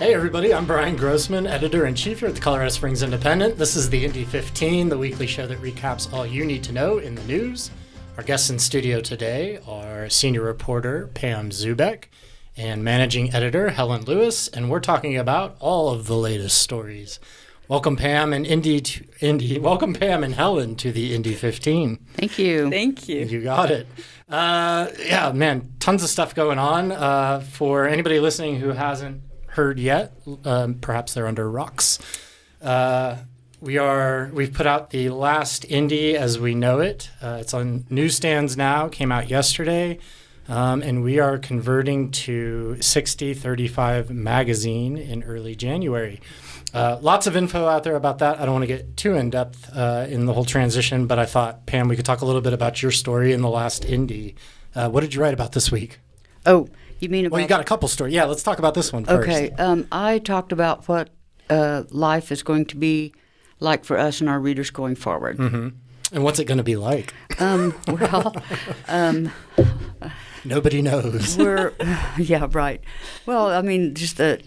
Hey everybody, I'm Bryan Grossman, Editor-in-Chief here at the Colorado Springs Independent. This is the Indy 15, the weekly show that recaps all you need to know in the news. Our guests in studio today are Senior Reporter Pam Zubeck and Managing Editor Helen Lewis, and we're talking about all of the latest stories. Welcome Pam and Welcome Pam and Helen to the Indy 15. Thank you. Thank you. You got it. Tons of stuff going on. For anybody listening who hasn't heard yet, perhaps they're under rocks. We've put out the last Indy as we know it. It's on newsstands now, came out yesterday, and we are converting to 60/35 magazine in early January. Lots of info out there about that. I don't want to get too in-depth in the whole transition, but I thought, Pam, we could talk a little bit about your story in the last Indy. What did you write about this week? Oh, you mean about... Well, you got a couple stories. Yeah, let's talk about this one first. Okay. I talked about what life is going to be like for us and our readers going forward. Mm-hmm. And what's it going to be like? Nobody knows. Yeah, right. Well, I mean, just I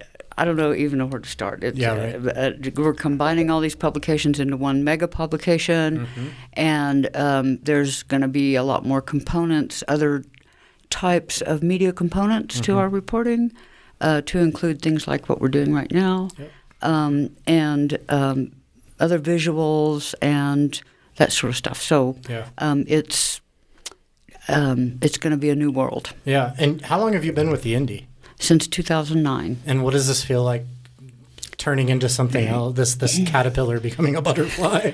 don't even know where to start. We're combining all these publications into one mega publication, mm-hmm. and there's going to be a lot more components, other types of media components mm-hmm. to our reporting, to include things like what we're doing right now, yep. And other visuals and that sort of stuff. So yeah. It's going to be a new world. Yeah. And how long have you been with the Indy? Since 2009. And what does this feel like turning into something else, this caterpillar becoming a butterfly?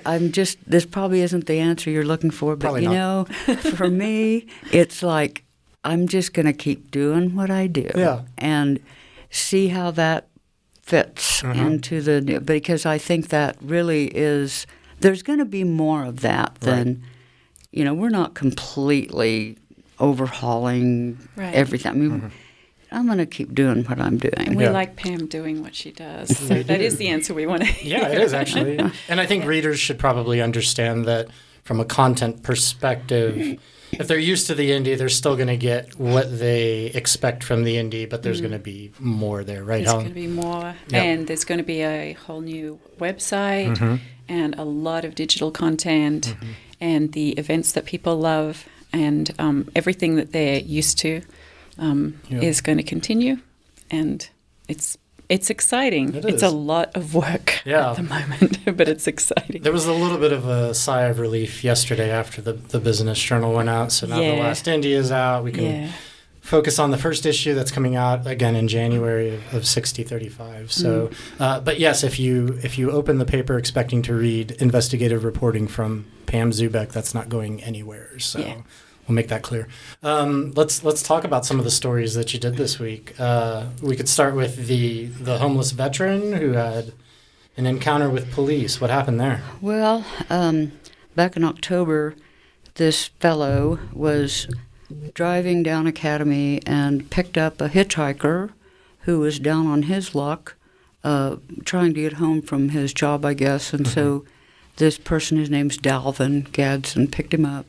I'm just, this probably isn't the answer you're looking for, but for me, it's like, I'm just going to keep doing what I do and see how that fits mm-hmm. into the new, because I think that really is, there's going to be more of that than, we're not completely overhauling everything. I mean, mm-hmm. I'm going to keep doing what I'm doing. And we like Pam doing what she does. So that is the answer we want to hear. Yeah, it is actually. And I think readers should probably understand that from a content perspective, if they're used to the Indy, they're still going to get what they expect from the Indy, but there's going to be more there, right, There's Helen? going to be more. Yep. And there's going to be a whole new website mm-hmm. and a lot of digital content mm-hmm. and the events that people love. And everything that they're used to is going to continue, and it's exciting. It's a lot of work at the moment, but it's exciting. There was a little bit of a sigh of relief yesterday after the Business Journal went out, so now the last Indy is out. We can focus on the first issue that's coming out again in January of 60/35. So, but yes, if you open the paper expecting to read investigative reporting from Pam Zubeck, that's not going anywhere. So we'll make that clear. Let's talk about some of the stories that you did this week. We could start with the homeless veteran who had an encounter with police. What happened there? Well, back in October, this fellow was driving down Academy and picked up a hitchhiker who was down on his luck, trying to get home from his job, I guess. And mm-hmm. so this person, his name's Dalvin Gadsden, picked him up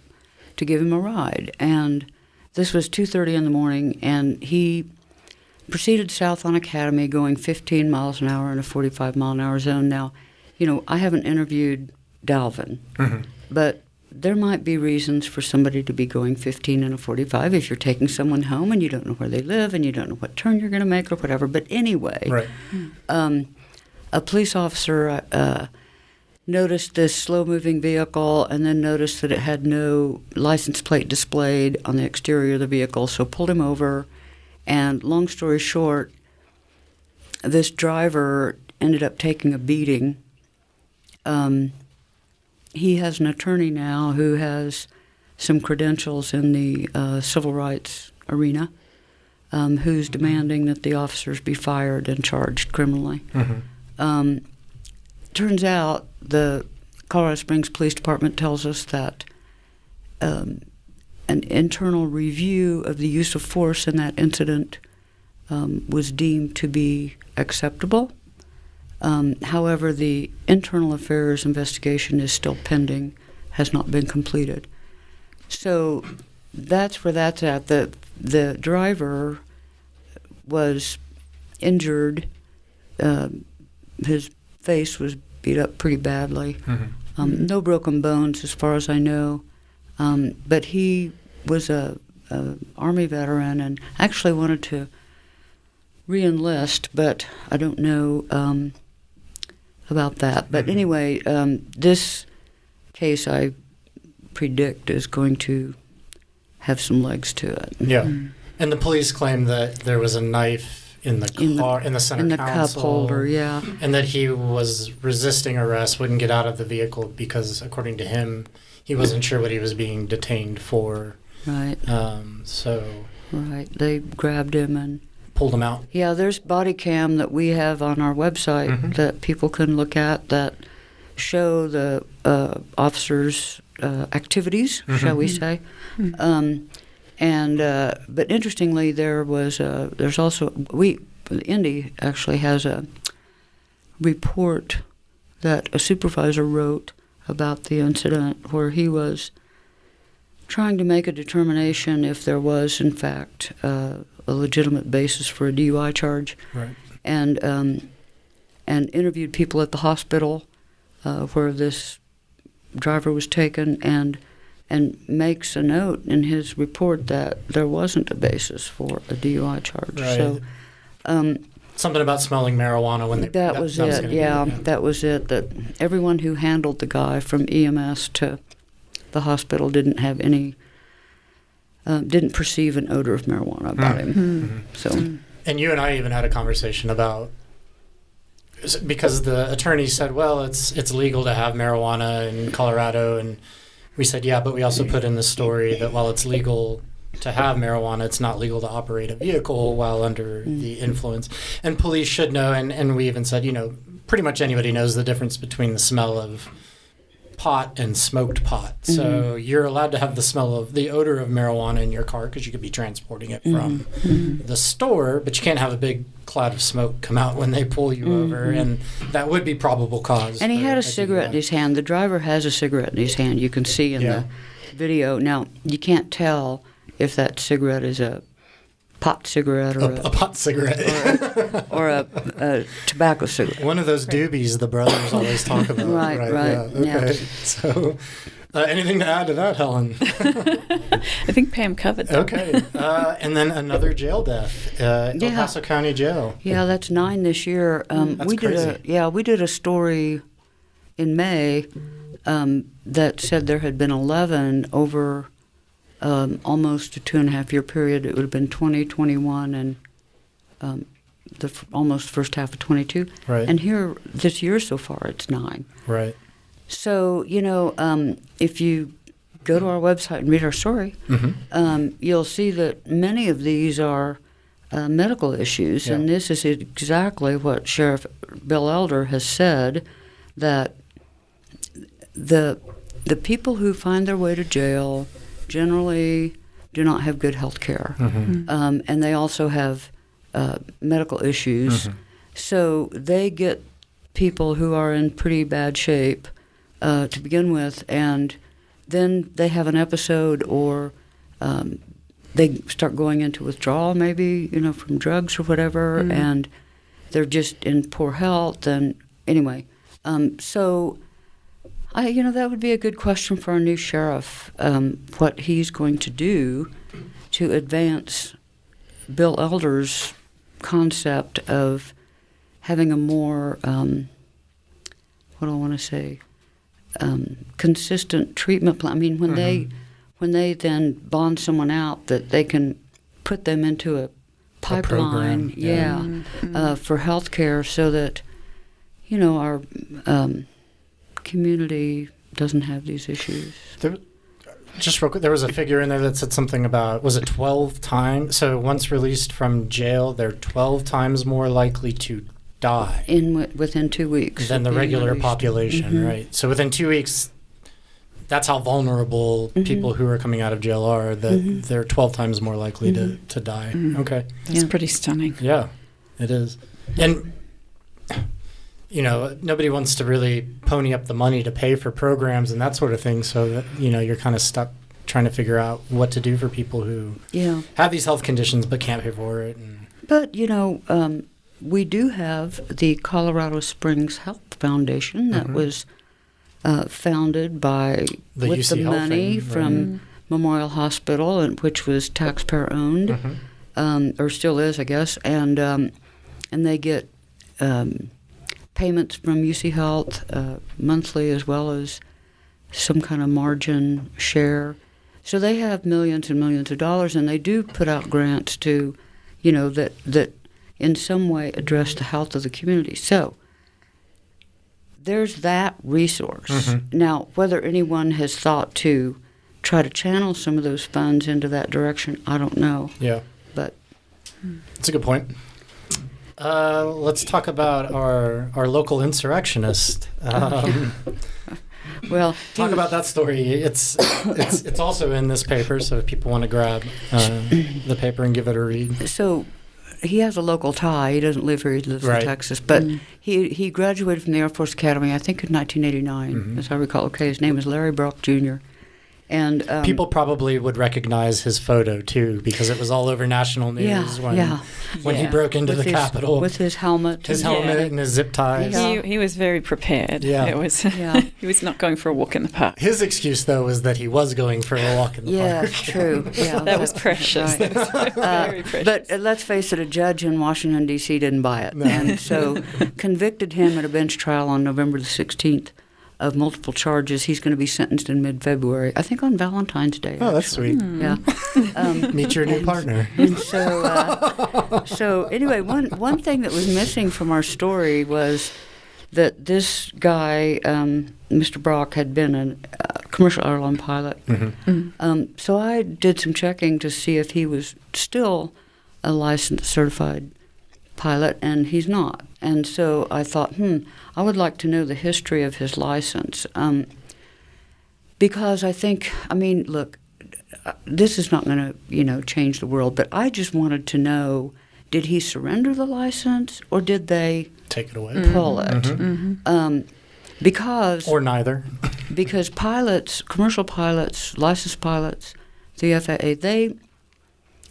to give him a ride. And this was 2:30 in the morning, and he proceeded south on Academy going 15 miles an hour in a 45-mile-an-hour zone. Now, I haven't interviewed Dalvin, mm-hmm. but there might be reasons for somebody to be going 15 and a 45 if you're taking someone home and you don't know where they live and you don't know what turn you're going to make or whatever. But anyway, a police officer noticed this slow-moving vehicle and then noticed that it had no license plate displayed on the exterior of the vehicle, so pulled him over. And long story short, this driver ended up taking a beating. He has an attorney now who has some credentials in the civil rights arena, who's demanding that the officers be fired and charged criminally. Mm-hmm. Turns out the Colorado Springs Police Department tells us that an internal review of the use of force in that incident was deemed to be acceptable. However, the internal affairs investigation is still pending, has not been completed. So that's where that's at. The driver was injured. His face was beat up pretty badly. No broken bones as far as I know. But he was a Army veteran and actually wanted to re-enlist, but I don't know about that. But anyway, this case I predict is going to have some legs to it. Yeah. And the police claim that there was a knife in the car, in the center in the console, cup holder, yeah. And that he was resisting arrest, wouldn't get out of the vehicle because, according to him, he wasn't sure what he was being detained for. Right. Right. They grabbed him and pulled him out. Yeah, there's body cam that we have on our website that people can look at that show the officers' activities, shall we say. But interestingly, there's also Indy actually has a report that a supervisor wrote about the incident where he was trying to make a determination if there was in fact a legitimate basis for a DUI charge, right. And interviewed people at the hospital where this driver was taken and makes a note in his report that there wasn't a basis for a DUI charge. Right. So, something about smelling marijuana when they... That was it, yeah. That was it, that everyone who handled the guy from EMS to the hospital didn't have any... didn't perceive an odor of marijuana about him. So, and you and I even had a conversation about... Because the attorney said, well, it's legal to have marijuana in Colorado, and we said, yeah, but we also put in the story that while it's legal to have marijuana, it's not legal to operate a vehicle while under the influence. And police should know, and we even said, pretty much anybody knows the difference between the smell of pot and smoked pot. So you're allowed to have the odor of marijuana in your car because you could be transporting it from the store, but you can't have a big cloud of smoke come out when they pull you over, and that would be probable cause. And he had a cigarette in his hand. The driver has a cigarette in his hand. You can see in the video. Now, you can't tell if that cigarette is a pot cigarette or a pot cigarette or a tobacco cigarette. One of those doobies the brothers always talk about. Right. Yeah. Okay. Yeah. So, anything to add to that, Helen? I think Pam covered that. Okay. And then another jail death, El Paso County Jail. Yeah, that's 9 this year. That's crazy. We did a story in May that said there had been 11 over almost a 2.5-year period. It would have been 2021 and the almost first half of 22. Right. And here, this year so far, it's 9. Right. So, if you go to our website and read our story, you'll see that many of these are medical issues. And this is exactly what Sheriff Bill Elder has said, that the people who find their way to jail generally do not have good health care. And they also have medical issues. So they get people who are in pretty bad shape to begin with, and then they have an episode or they start going into withdrawal maybe, from drugs or whatever, and they're just in poor health. And anyway, so that would be a good question for our new sheriff, what he's going to do to advance Bill Elder's concept of having a more, consistent treatment plan. I mean, when they then bond someone out, that they can put them into a pipeline, for health care, so that, our community doesn't have these issues. Just real quick, there was a figure in there that said something about, was it 12 times? So once released from jail, they're 12 times more likely to die. Within 2 weeks. Than the regular population, right? So within 2 weeks, that's how vulnerable people who are coming out of jail are, that they're 12 times more likely to die. Okay. That's pretty stunning. Yeah, it is. And nobody wants to really pony up the money to pay for programs and that sort of thing, so that, you're kind of stuck trying to figure out what to do for people who have these health conditions but can't pay for it. But, we do have the Colorado Springs Health Foundation that was founded by The with UC the Health money thing, from Memorial Hospital, and which was taxpayer owned, or still is, I guess, and they get payments from UC Health monthly, as well as some kind of margin share. So they have millions and millions of dollars, and they do put out grants to, that in some way address the health of the community. So there's that resource. Now, whether anyone has thought to try to channel some of those funds into that direction, I don't know. Yeah. But that's a good point. Let's talk about our local insurrectionist. Well, talk about that story. It's also in this paper, so if people want to grab the paper and give it a read. So he has a local tie. He doesn't live here. He lives in Texas. But he graduated from the Air Force Academy, I think, in 1989, as I recall. Okay, his name is Larry Brock Jr. And people probably would recognize his photo too, because it was all over national news when he broke into the Capitol with his helmet, and his zip ties. Yeah. He was very prepared. Yeah. It was. He was not going for a walk in the park. His excuse, though, was that he was going for a walk in the park. Yeah, true. Yeah, that was precious. Right. That was very precious. But let's face it, a judge in Washington, D.C. didn't buy it, and so convicted him at a bench trial on November the 16th. Of multiple charges. He's going to be sentenced in mid-February, I think on Valentine's Day. Oh, that's sweet. Yeah. Meet your new partner. And so anyway, one thing that was missing from our story was that this guy, Mr. Brock, had been a commercial airline pilot. So I did some checking to see if he was still a licensed, certified pilot, and he's not. And so I thought, I would like to know the history of his license. Because look, this is not going to, change the world, but I just wanted to know, did he surrender the license or did they take it away, pull it? Because or neither. Because pilots, commercial pilots, licensed pilots, the FAA,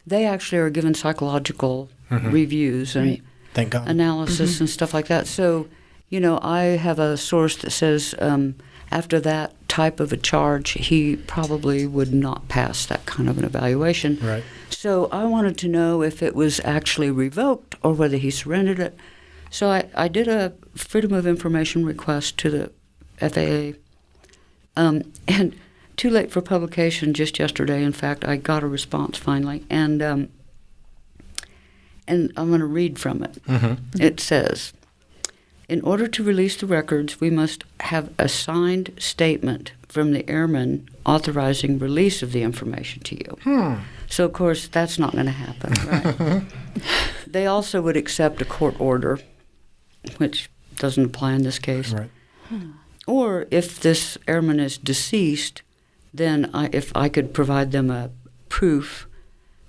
they actually are given psychological reviews and thank God. Analysis and stuff like that. So, I have a source that says after that type of a charge, he probably would not pass that kind of an evaluation. Right. So I wanted to know if it was actually revoked or whether he surrendered it. So I did a Freedom of Information request to the FAA. And too late for publication just yesterday. In fact, I got a response finally. And I'm going to read from it. It says, in order to release the records, we must have a signed statement from the airman authorizing release of the information to you. So, of course, that's not going to happen, right? They also would accept a court order, which doesn't apply in this case. Right. Or if this airman is deceased, then if I could provide them a proof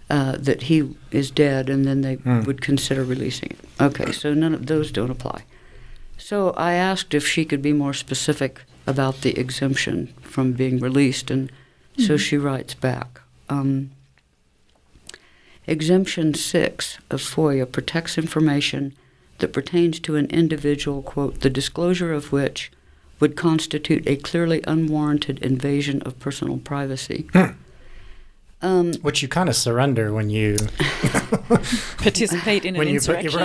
that he is dead, and then they would consider releasing it. Okay, so none of those don't apply. So I asked if she could be more specific about the exemption from being released, and so she writes back. Exemption 6 of FOIA protects information that pertains to an individual, quote, the disclosure of which would constitute a clearly unwarranted invasion of personal privacy. Which you kind of surrender when you participate in an insurrection.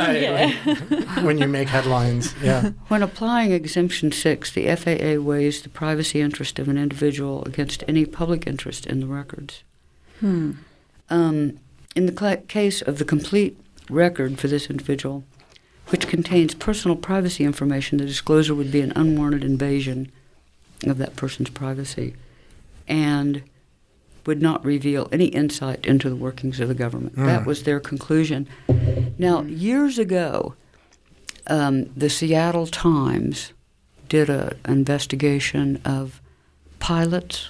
When you make headlines. Yeah. When applying Exemption 6, the FAA weighs the privacy interest of an individual against any public interest in the records. In the case of the complete record for this individual, which contains personal privacy information, the disclosure would be an unwarranted invasion of that person's privacy and would not reveal any insight into the workings of the government. That was their conclusion. Now, years ago, the Seattle Times did an investigation of pilots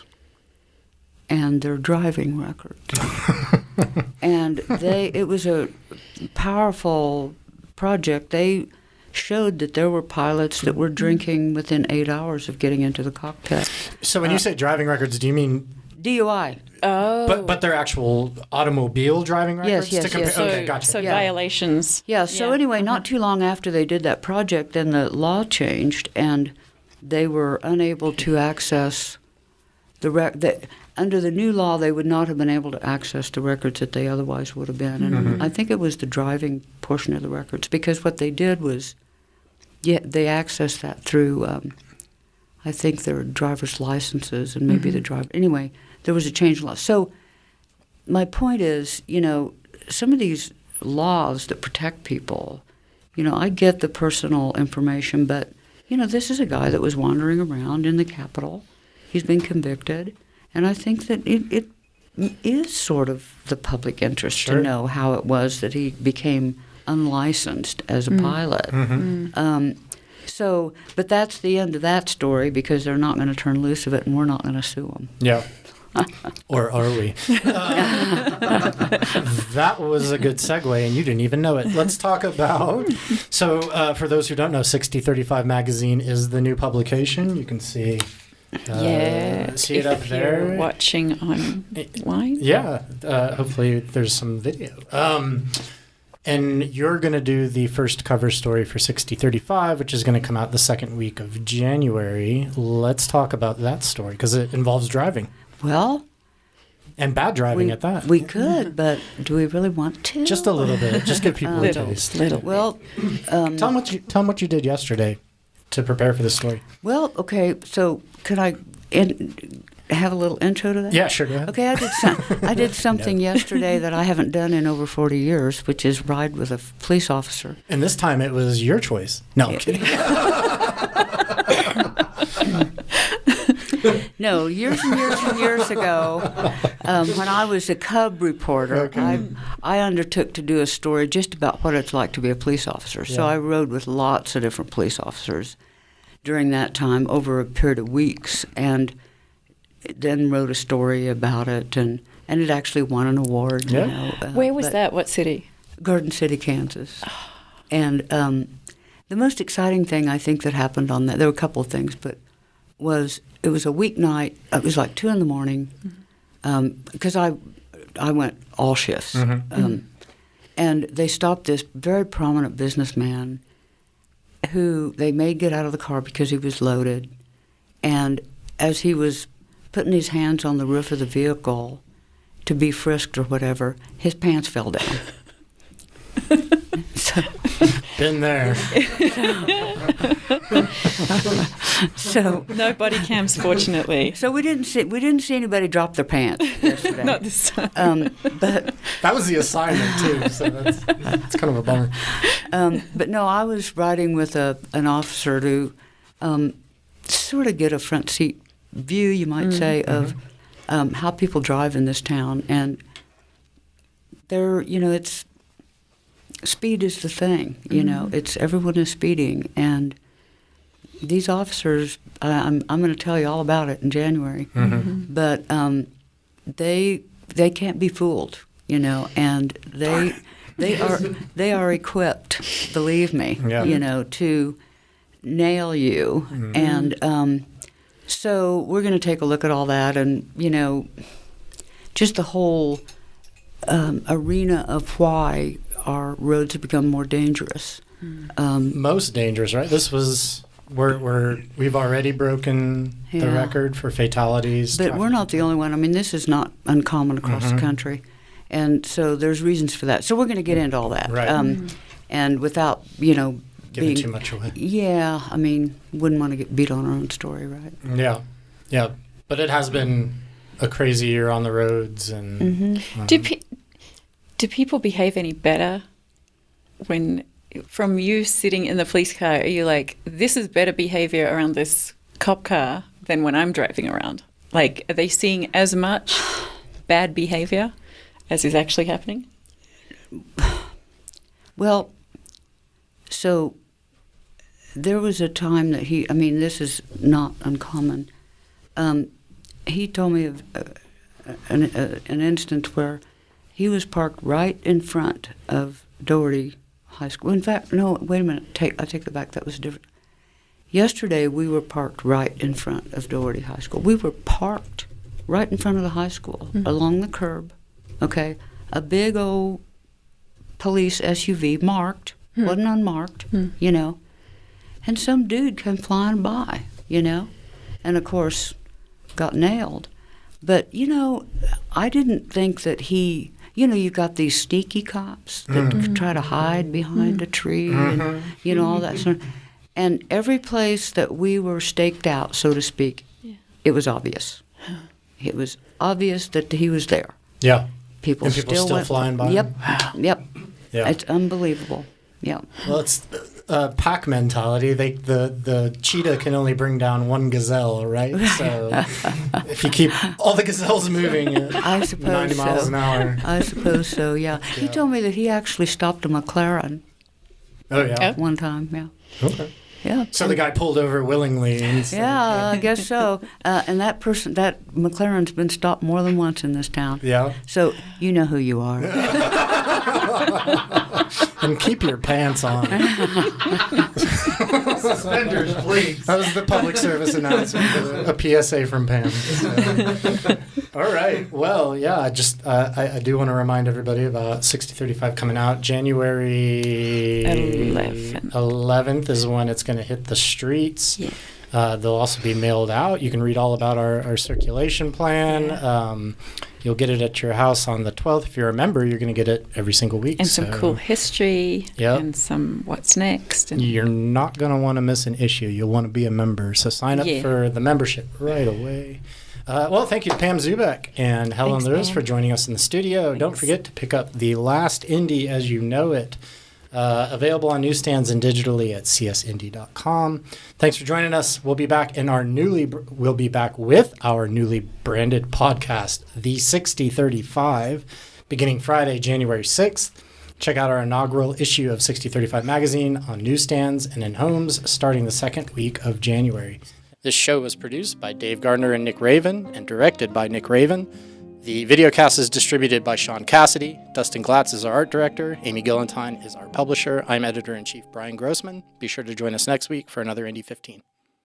and their driving records. And it was a powerful project. They showed that there were pilots that were drinking within 8 hours of getting into the cockpit. So when you say driving records, do you mean DUI. Oh. But they're actual automobile driving records Yes, to compare. yes. Okay, gotcha. So Yeah. violations. Yeah, so anyway, not too long after they did that project, then the law changed, and they were unable to access under the new law, they would not have been able to access the records that they otherwise would have been. And I think it was the driving portion of the records, because what they did was, they accessed that through, I think, their driver's licenses and maybe the driver. Anyway, there was a change in law. So my point is, some of these laws that protect people, I get the personal information, but, this is a guy that was wandering around in the Capitol. He's been convicted, and I think that it is sort of the public interest to know how it was that he became unlicensed as a pilot. But that's the end of that story, because they're not going to turn loose of it, and we're not going to sue them. Yeah. Or are we? That was a good segue, and you didn't even know it. Let's talk about... So, for those who don't know, 6035 Magazine is the new publication. You can see... see it up there. If you're watching online. Yeah. Hopefully there's some video. And you're going to do the first cover story for 6035, which is going to come out the second week of January. Let's talk about that story, because it involves driving. Well... And bad driving at that. We could, but do we really want to? Just a little bit. Just give people a taste. Well... tell them what you did yesterday to prepare for this story. Well, okay, so could I have a little intro to that? Yeah, sure, go ahead. Okay, I did something yesterday that I haven't done in over 40 years, which is ride with a police officer. And this time it was your choice. No, I'm kidding. No, years and years and years ago, when I was a cub reporter, I undertook to do a story just about what it's like to be a police officer. So I rode with lots of different police officers during that time over a period of weeks, and then wrote a story about it, and it actually won an award. Where was that? What city? Garden City, Kansas. And the most exciting thing I think that happened on that, there were a couple of things, but it was a weeknight. It was like 2 a.m. Because I went all shifts. And they stopped this very prominent businessman who they made get out of the car because he was loaded. And as he was putting his hands on the roof of the vehicle to be frisked or whatever, his pants fell down. Been there. So no body cams, fortunately. So we didn't see anybody drop their pants yesterday. Not this time. But that was the assignment too. So that's kind of a bummer. But no, I was riding with an officer to sort of get a front seat view, you might say, of how people drive in this town, and it's. Speed is the thing, It's everyone is speeding, and these officers. I'm going to tell you all about it in January, but they can't be fooled, and they are equipped, believe me, to nail you, and so we're going to take a look at all that, and just the whole arena of why our roads have become more dangerous. Most dangerous, right? This was we've already broken the record for fatalities. But we're not the only one. I mean, this is not uncommon across the country, and so there's reasons for that. So we're going to get into all that, right. And without giving too much away. Yeah, I mean, wouldn't want to get beat on our own story, right? Yeah. But it has been a crazy year on the roads, and Do people behave any better when, from you sitting in the police car, are you like, this is better behavior around this cop car than when I'm driving around? Like, are they seeing as much bad behavior as is actually happening? Well, so there was a time that this is not uncommon. He told me of an instance where he was parked right in front of Doherty High School. In fact, no, wait a minute. I take that back. That was different. Yesterday, we were parked right in front of Doherty High School. We were parked right in front of the high school, along the curb, okay? A big old police SUV, marked, wasn't unmarked, you know? And some dude came flying by, you know? And, of course, got nailed. But, you know, I didn't think that he... You know, you got these sneaky cops that try to hide behind a tree and, you know, all that sort of... And every place that we were staked out, so to speak, it was obvious. It was obvious that he was there. Yeah. People still went, flying by? Yep, yep. Yeah. It's unbelievable. Yeah. Well, it's pack mentality. The cheetah can only bring down one gazelle, right? So if you keep all the gazelles moving at I suppose 90 miles an hour. I suppose so, yeah. He told me that he actually stopped a McLaren Oh, yeah. one time, yeah. Okay. Yeah. So the guy pulled over willingly. And said, Yeah, I guess so. And that McLaren's been stopped more than once in this town. Yeah. So you know who you are. And keep your pants on. Suspenders, please. That was the public service announcement, a PSA from Pam. So. All right. Well, yeah, I do want to remind everybody about 6035 coming out. January 11th is when it's going to hit the streets. Yeah. They'll also be mailed out. You can read all about our circulation plan. Yeah. You'll get it at your house on the 12th. If you're a member, you're going to get it every single week. And some cool history and some what's next. And you're not going to want to miss an issue. You'll want to be a member. So sign up for the membership right away. Well, thank you to Pam Zubeck and Helen Lewis for joining us in the studio. Thanks. Don't forget to pick up The Last Indy As You Know It. Available on newsstands and digitally at csindy.com. Thanks for joining us. We'll be back with our newly branded podcast, The 6035, beginning Friday, January 6th. Check out our inaugural issue of 6035 magazine on newsstands and in homes starting the second week of January. This show was produced by Dave Gardner and Nick Raven and directed by Nick Raven. The videocast is distributed by Sean Cassidy. Dustin Glatz is our art director. Amy Gillentine is our publisher. I'm editor-in-chief Bryan Grossman. Be sure to join us next week for another Indy 15.